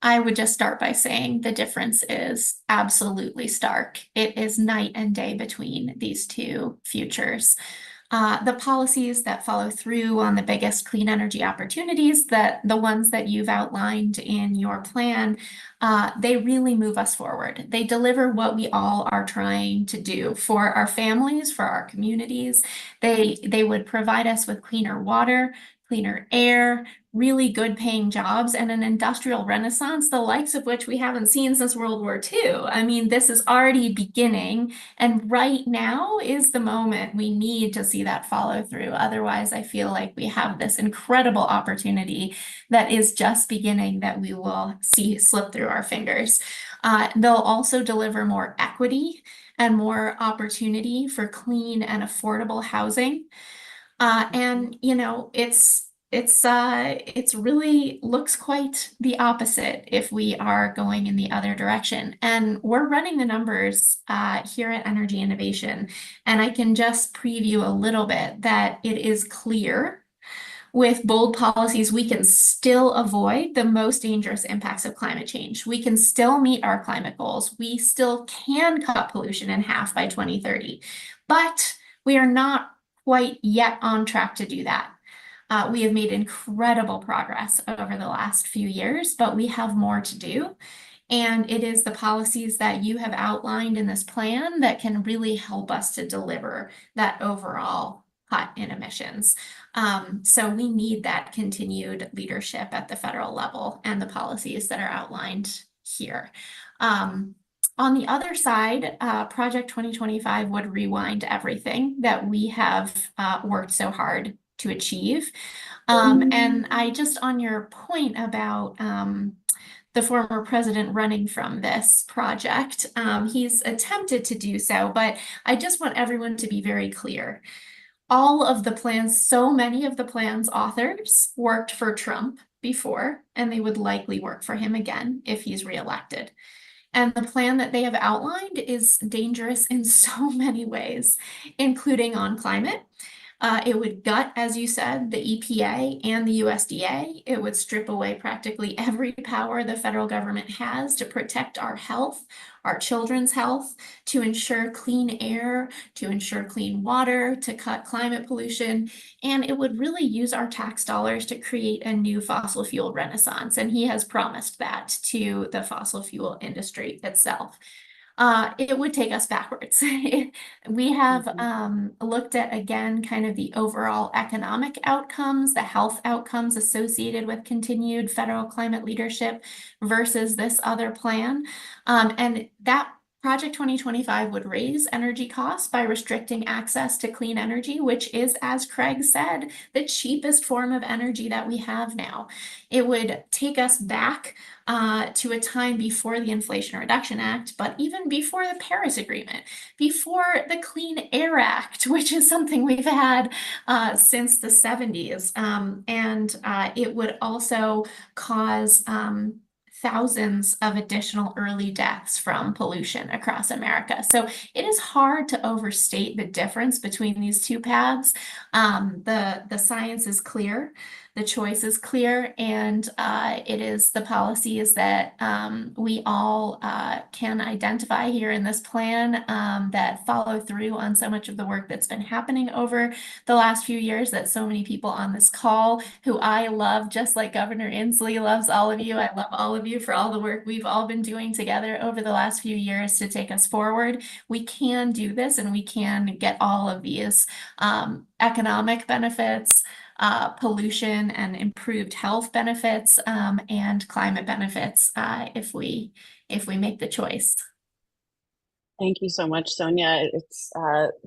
I would just start by saying the difference is absolutely stark. It is night and day between these two futures. The policies that follow through on the biggest clean energy opportunities, that the ones that you've outlined in your plan, they really move us forward. They deliver what we all are trying to do for our families, for our communities. They would provide us with cleaner water, cleaner air, really good paying jobs, and an industrial renaissance, the likes of which we haven't seen since World War II. I mean, this is already beginning, and right now is the moment we need to see that follow through. Otherwise, I feel like we have this incredible opportunity that is just beginning that we will see slip through our fingers. They'll also deliver more equity and more opportunity for clean and affordable housing. And you know, it's really looks quite the opposite if we are going in the other direction. And we're running the numbers here at Energy Innovation, and I can just preview a little bit that it is clear with bold policies, we can still avoid the most dangerous impacts of climate change. We can still meet our climate goals. We still can cut pollution in half by 2030, but we are not quite yet on track to do that. We have made incredible progress over the last few years, but we have more to do. And it is the policies that you have outlined in this plan that can really help us to deliver that overall cut in emissions. So we need that continued leadership at the federal level and the policies that are outlined here. On the other side, Project 2025 would rewind everything that we have worked so hard to achieve. And I just, on your point about the former president running from this project, he's attempted to do so, but I just want everyone to be very clear. All of the plans, so many of the plan's authors worked for Trump before, and they would likely work for him again if he's reelected. And the plan that they have outlined is dangerous in so many ways, including on climate. It would gut, as you said, the EPA and the USDA. It would strip away practically every power the federal government has to protect our health, our children's health, to ensure clean air, to ensure clean water, to cut climate pollution. And it would really use our tax dollars to create a new fossil fuel renaissance. And he has promised that to the fossil fuel industry itself. It would take us backwards. We have looked at, again, kind of the overall economic outcomes, the health outcomes associated with continued federal climate leadership versus this other plan. And that Project 2025 would raise energy costs by restricting access to clean energy, which is, as Craig said, the cheapest form of energy that we have now. It would take us back to a time before the Inflation Reduction Act, but even before the Paris Agreement, before the Clean Air Act, which is something we've had since the 70s. And it would also cause thousands of additional early deaths from pollution across America. So it is hard to overstate the difference between these two paths. The science is clear, the choice is clear, and it is the policies that we all can identify here in this plan that follow through on so much of the work that's been happening over the last few years, that so many people on this call, who I love, just like Governor Inslee loves all of you. I love all of you for all the work we've all been doing together over the last few years to take us forward. We can do this, and we can get all of these economic benefits, pollution and improved health benefits, and climate benefits if we make the choice. Thank you so much, Sonia. It's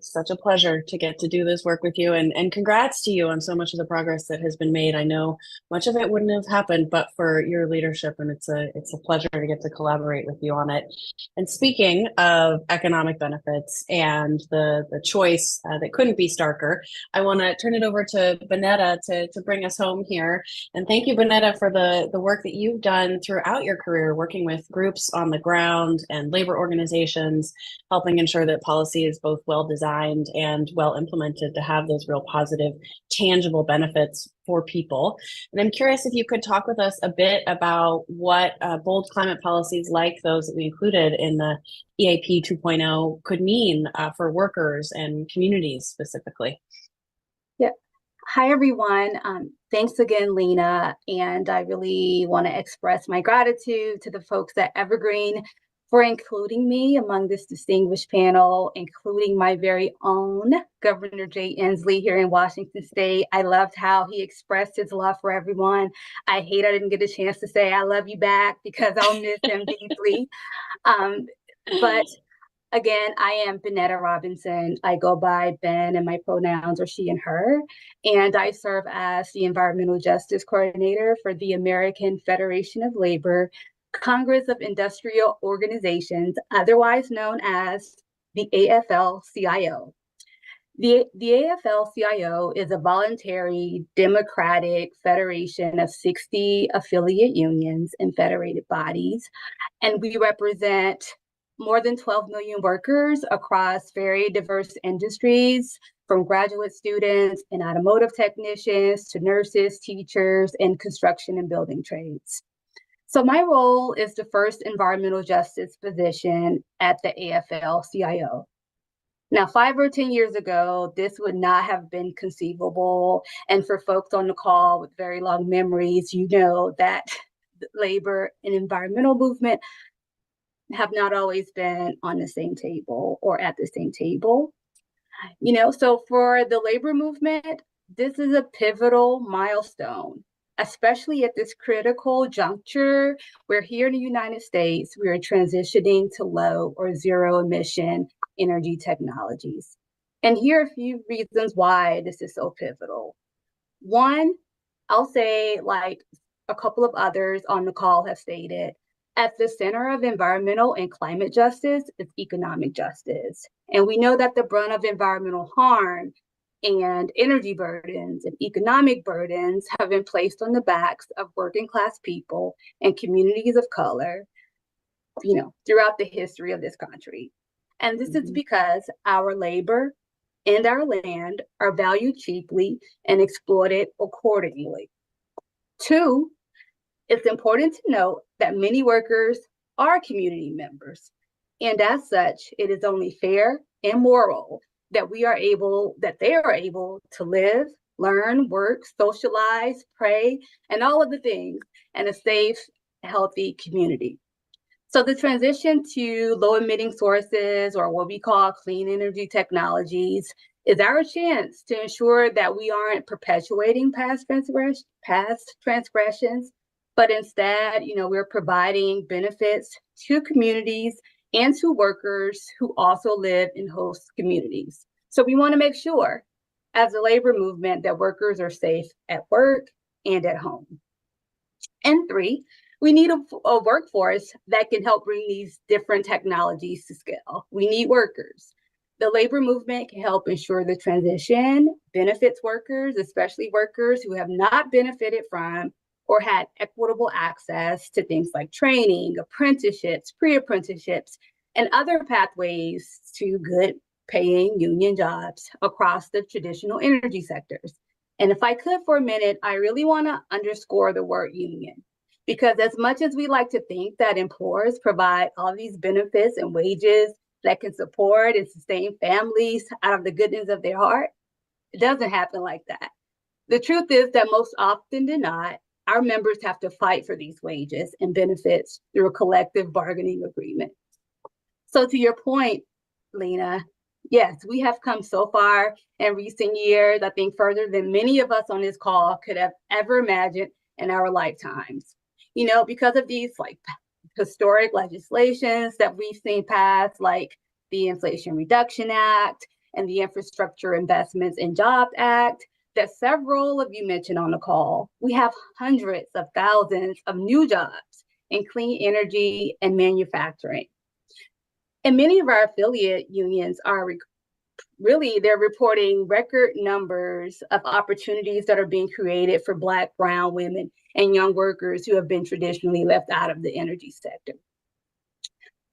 such a pleasure to get to do this work with you, and congrats to you on so much of the progress that has been made. I know much of it wouldn't have happened but for your leadership, and it's a pleasure to get to collaborate with you on it. And speaking of economic benefits and the choice that couldn't be starker, I want to turn it over to Bennetta to bring us home here. And thank you, Bennetta, for the work that you've done throughout your career, working with groups on the ground and labor organizations, helping ensure that policy is both well designed and well implemented to have those real positive, tangible benefits for people. And I'm curious if you could talk with us a bit about what bold climate policies like those that we included in the EAP 2.0 could mean for workers and communities specifically. Yeah. Hi, everyone. Thanks again, Lena. And I really want to express my gratitude to the folks at Evergreen for including me among this distinguished panel, including my very own Governor Jade Inslee here in Washington State. I loved how he expressed his love for everyone. I hate I didn't get a chance to say I love you back because I'll miss him deeply. But again, I am Bennetta Robinson. I go by Ben, and my pronouns are she and her. And I serve as the Environmental Justice Coordinator for the American Federation of Labor, Congress of Industrial Organizations, otherwise known as the AFL-CIO. The AFL-CIO is a voluntary democratic federation of 60 affiliate unions and federated bodies, and we represent more than 12 million workers across very diverse industries, from graduate students and automotive technicians to nurses, teachers, and construction and building trades. So my role is the first environmental justice position at the AFL-CIO. Now, 5 or 10 years ago, this would not have been conceivable. And for folks on the call with very long memories, you know that the labor and environmental movement have not always been on the same table or at the same table. You know, so for the labor movement, this is a pivotal milestone, especially at this critical juncture where here in the United States, we are transitioning to low or zero emission energy technologies. And here are a few reasons why this is so pivotal. One, I'll say, like a couple of others on the call have stated, at the center of environmental and climate justice is economic justice. And we know that the brunt of environmental harm and energy burdens and economic burdens have been placed on the backs of working class people and communities of color, you know, throughout the history of this country. And this is because our labor and our land are valued cheaply and exploited accordingly. Two, it's important to note that many workers are community members. And as such, it is only fair and moral that they are able to live, learn, work, socialize, pray, and all of the things in a safe, healthy community. So the transition to low emitting sources, or what we call clean energy technologies, is our chance to ensure that we aren't perpetuating past transgressions, but instead, you know, we're providing benefits to communities and to workers who also live in host communities. So we want to make sure, as a labor movement, that workers are safe at work and at home. And three, we need a workforce that can help bring these different technologies to scale. We need workers. The labor movement can help ensure the transition benefits workers, especially workers who have not benefited from or had equitable access to things like training, apprenticeships, pre-apprenticeships, and other pathways to good paying union jobs across the traditional energy sectors. And if I could for a minute, I really want to underscore the word union, because as much as we like to think that employers provide all these benefits and wages that can support and sustain families out of the goodness of their heart, it doesn't happen like that. The truth is that most often than not, our members have to fight for these wages and benefits through a collective bargaining agreement. So to your point, Lena, yes, we have come so far in recent years, I think further than many of us on this call could have ever imagined in our lifetimes. You know, because of these like historic legislations that we've seen passed, like the Inflation Reduction Act, and the Infrastructure Investments and Jobs Act that several of you mentioned on the call. We have hundreds of thousands of new jobs in clean energy and manufacturing. And many of our affiliate unions are they're reporting record numbers of opportunities that are being created for Black, brown women, and young workers who have been traditionally left out of the energy sector.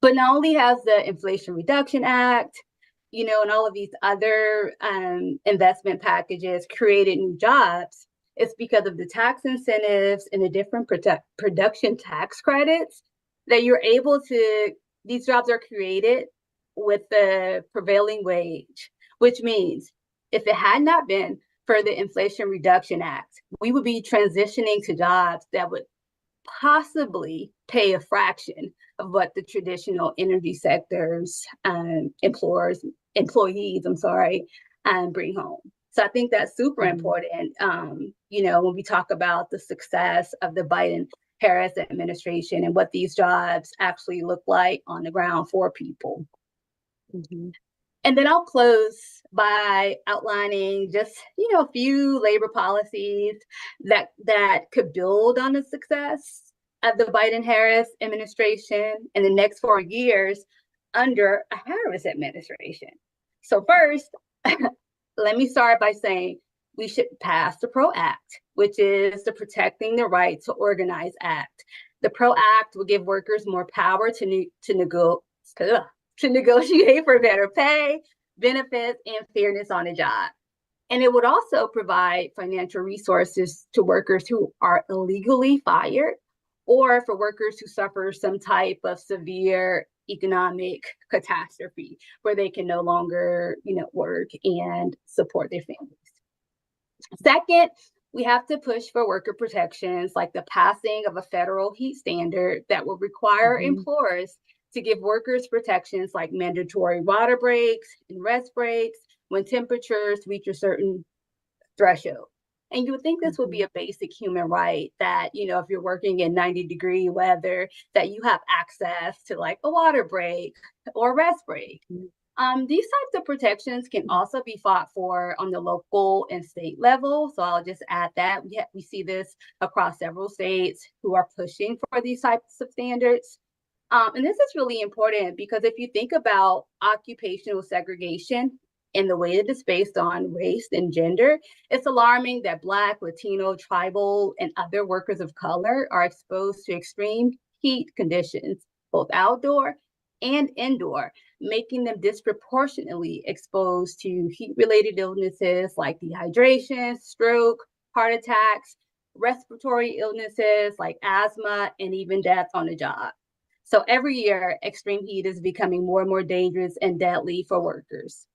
But not only has the Inflation Reduction Act, and all of these other investment packages created new jobs, it's because of the tax incentives and the different production tax credits that these jobs are created with the prevailing wage, which means if it had not been for the Inflation Reduction Act, we would be transitioning to jobs that would possibly pay a fraction of what the traditional energy sector's employees, bring home. So I think that's super important, when we talk about the success of the Biden-Harris administration and what these jobs actually look like on the ground for people. And then I'll close by outlining just, a few labor policies that could build on the success of the Biden-Harris administration in the next 4 years under a Harris administration. So first, let me start by saying we should pass the PRO Act, which is the Protecting the Right to Organize Act. The PRO Act will give workers more power to negotiate for better pay, benefits, and fairness on the job. And it would also provide financial resources to workers who are illegally fired or for workers who suffer some type of severe economic catastrophe where they can no longer, work and support their families. Second, we have to push for worker protections like the passing of a federal heat standard that will require employers to give workers protections like mandatory water breaks and rest breaks when temperatures reach a certain threshold. And you would think this would be a basic human right that, if you're working in 90-degree weather, that you have access to like a water break or rest break. These types of protections can also be fought for on the local and state level. So I'll just add that we see this across several states who are pushing for these types of standards. And this is really important because if you think about occupational segregation and the way that it's based on race and gender, it's alarming that Black, Latino, tribal, and other workers of color are exposed to extreme heat conditions, both outdoor and indoor, making them disproportionately exposed to heat-related illnesses like dehydration, stroke, heart attacks, respiratory illnesses like asthma, and even death on the job. So every year, extreme heat is becoming more and more dangerous and deadly for workers.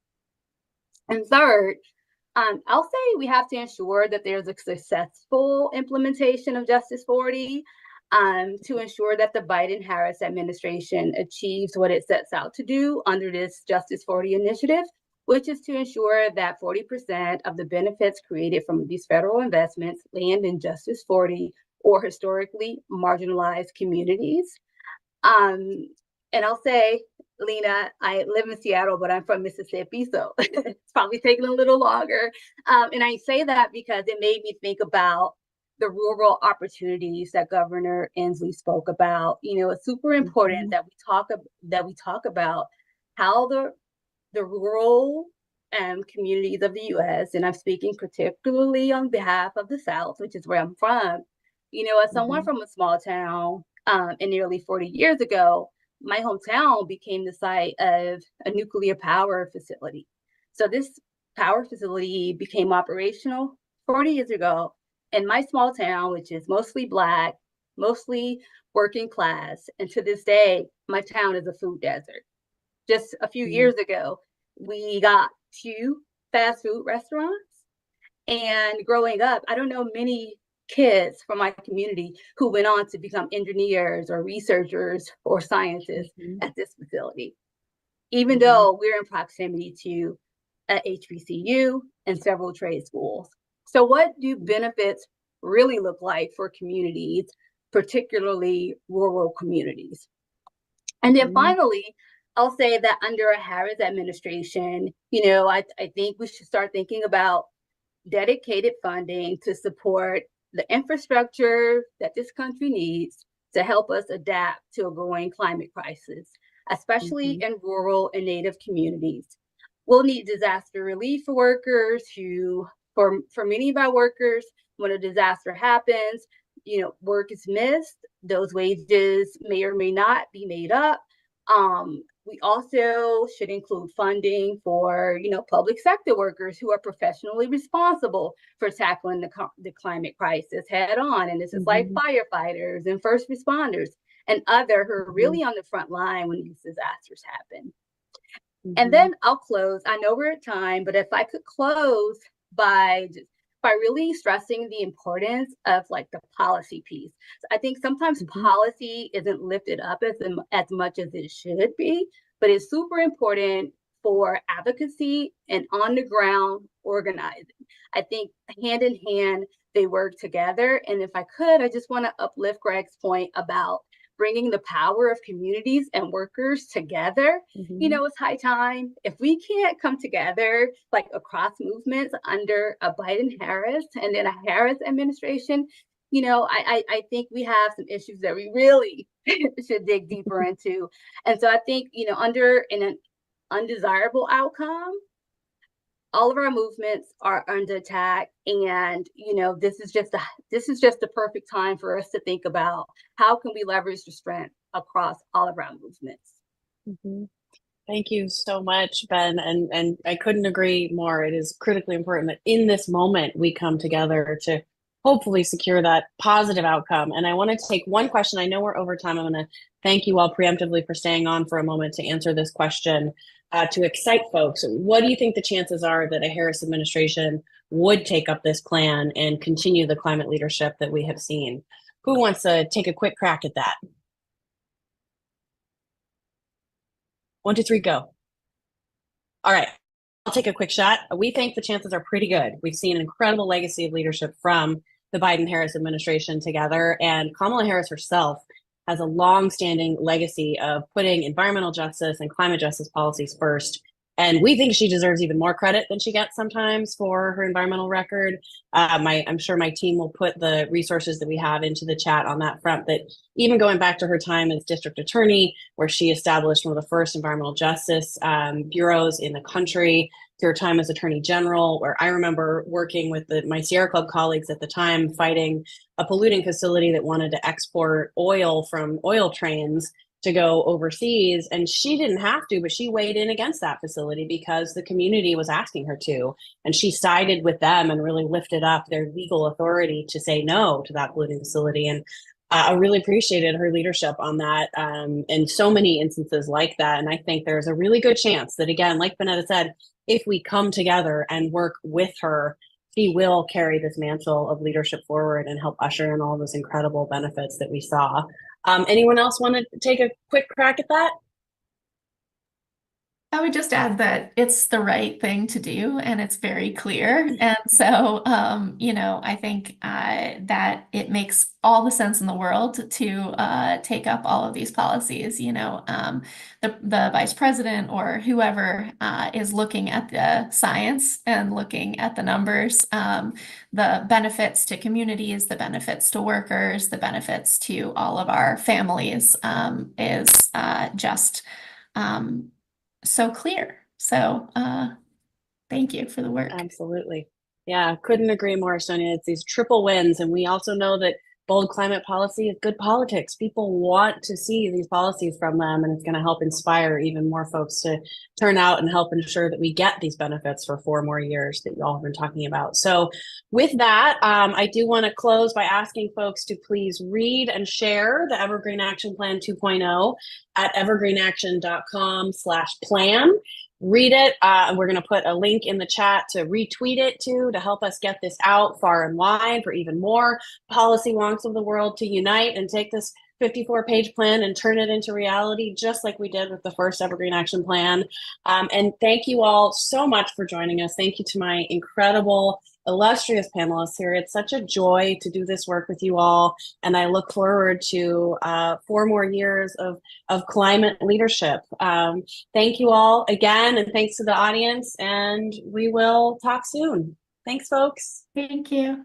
And third, I'll say we have to ensure that there's a successful implementation of Justice 40 to ensure that the Biden-Harris administration achieves what it sets out to do under this Justice 40 initiative, which is to ensure that 40% of the benefits created from these federal investments land in Justice 40 or historically marginalized communities. And I'll say, Lena, I live in Seattle, but I'm from Mississippi, so it's probably taking a little longer. And I say that because it made me think about the rural opportunities that Governor Inslee spoke about. It's super important that we talk about how the rural communities of the U.S., and I'm speaking particularly on behalf of the South, which is where I'm from. As someone from a small town, and nearly 40 years ago, my hometown became the site of a nuclear power facility. So this power facility became operational 40 years ago in my small town, which is mostly Black, mostly working class. And to this day, my town is a food desert. Just a few years ago, we got 2 fast food restaurants. And growing up, I don't know many kids from my community who went on to become engineers or researchers or scientists at this facility, even though we're in proximity to a HBCU and several trade schools. So what do benefits really look like for communities, particularly rural communities? And then finally, I'll say that under a Harris administration, you know, I think we should start thinking about dedicated funding to support the infrastructure that this country needs to help us adapt to a growing climate crisis, especially in rural and Native communities. We'll need disaster relief for workers who, for many of our workers, when a disaster happens, you know, work is missed, those wages may or may not be made up. We also should include funding for, you know, public sector workers who are professionally responsible for tackling the climate crisis head on. And this is like firefighters and first responders and other who are really on the front line when these disasters happen. And then I'll close. I know we're at time, but if I could close by really stressing the importance of like the policy piece. So I think sometimes policy isn't lifted up as much as it should be, but it's super important for advocacy and on the ground organizing. I think hand in hand, they work together. And if I could, I just want to uplift Greg's point about bringing the power of communities and workers together. You know, it's high time. If we can't come together like across movements under a Biden-Harris and then a Harris administration, you know, I think we have some issues that we really should dig deeper into. And so I think, you know, under an undesirable outcome, all of our movements are under attack, and you know this is just the perfect time for us to think about how can we leverage the strength across all of our movements. Thank you so much, Ben, and I couldn't agree more. It is critically important that in this moment we come together to hopefully secure that positive outcome. And I want to take one question. I know we're over time. I'm going to thank you all preemptively for staying on for a moment to answer this question. To excite folks, what do you think the chances are that a Harris administration would take up this plan and continue the climate leadership that we have seen? Who wants to take a quick crack at that? 1, 2, 3, go. All right, I'll take a quick shot. We think the chances are pretty good. We've seen an incredible legacy of leadership from the Biden-Harris administration together, and Kamala Harris herself has a long-standing legacy of putting environmental justice and climate justice policies first. And we think she deserves even more credit than she gets sometimes for her environmental record. I'm sure my team will put the resources that we have into the chat on that front, that even going back to her time as district attorney, where she established one of the first environmental justice bureaus in the country, to her time as attorney general, where I remember working with my Sierra Club colleagues at the time, fighting a polluting facility that wanted to export oil from oil trains to go overseas. And she didn't have to, but she weighed in against that facility because the community was asking her to. And she sided with them and really lifted up their legal authority to say no to that polluting facility. And I really appreciated her leadership on that, and so many instances like that. And I think there's a really good chance that, again, like Bennetta said, if we come together and work with her, she will carry this mantle of leadership forward and help usher in all those incredible benefits that we saw. Anyone else want to take a quick crack at that? I would just add that it's the right thing to do and it's very clear. And so, you know, I think that it makes all the sense in the world to take up all of these policies. You know, the vice president or whoever is looking at the science and looking at the numbers, the benefits to communities, the benefits to workers, the benefits to all of our families is just so clear. So thank you for the work. Absolutely. Yeah, couldn't agree more, Sonia. It's these triple wins. And we also know that bold climate policy is good politics. People want to see these policies from them, and it's going to help inspire even more folks to turn out and help ensure that we get these benefits for 4 more years that you all have been talking about. So with that, I do want to close by asking folks to please read and share the Evergreen Action Plan 2.0 at evergreenaction.com/plan. Read it. We're going to put a link in the chat to retweet it to help us get this out far and wide for even more policy wonks of the world to unite and take this 54-page plan and turn it into reality, just like we did with the first Evergreen Action Plan. And thank you all so much for joining us. Thank you to my incredible illustrious panelists here. It's such a joy to do this work with you all, and I look forward to 4 more years of climate leadership. Thank you all again, and thanks to the audience, and we will talk soon. Thanks, folks. Thank you.